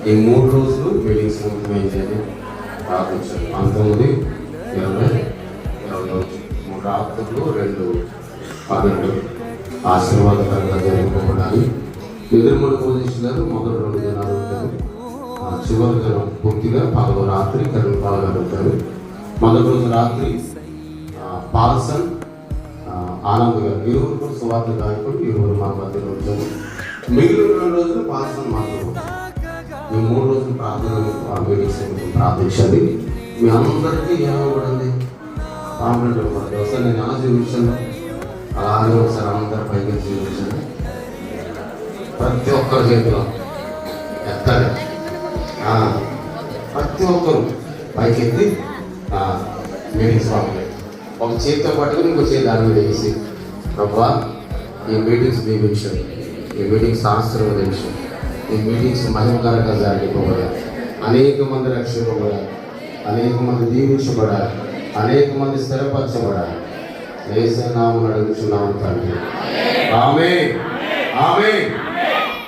ఈ 3 రోజులు మీటింగ్స్ ముఖ్యమైందని ప్రార్థించాను. 19, 20, 21 3 రాత్రులు 2 పగళ్ళు ఆశీర్వాదకరంగా జరుగుకోవడానికి ఎదురుమూల పూజిస్తున్నారు. మొదటి 2 దినాలు ఉంటారు, చివరి దినం పూర్తిగా పగలు రాత్రి కరుణ పాల్గొంటారు. మొదటి రోజు రాత్రి పాల్సన్ ఆనంద్ గారు ఇరువురు కూడా సువార్త గాయకుడు, ఇరువురు మా మధ్యలో ఉంటారు. మిగిలిన 2 రోజులు పాల్సన్ మాత్రం. ఈ 3 రోజులు ప్రార్థన ప్రార్థించండి. మీ అందరికీ ఏమవ్వబడింది కాంప్లెంట్ ఇవ్వబడింది. ఒకసారి నేను ఎలా చూపించాను అలాగే ఒకసారి అందరి పైకి చూపించండి. ప్రతి ఒక్కరి చేతిలో ఎత్తాలి, ప్రతి ఒక్కరు పైకెత్తి మీటింగ్స్ పంపలేదు. ఒక చేతితో పట్టుకుని ఇంకో చేతి దాని మీద వేసి, ప్రభా ఈ మీటింగ్స్ దీవించండి, ఈ మీటింగ్స్ ఆశీర్వదించండి, ఈ మీటింగ్స్ మహిమకరంగా జరిగిపోబడాలి, అనేక మంది రక్షింపబడాలి, అనేక మంది దీవించబడాలి, అనేక మంది స్థిరపరచబడాలి. యేసు నామమున అడుగుచున్నాము తండ్రి. ఆమేన్, ఆమేన్.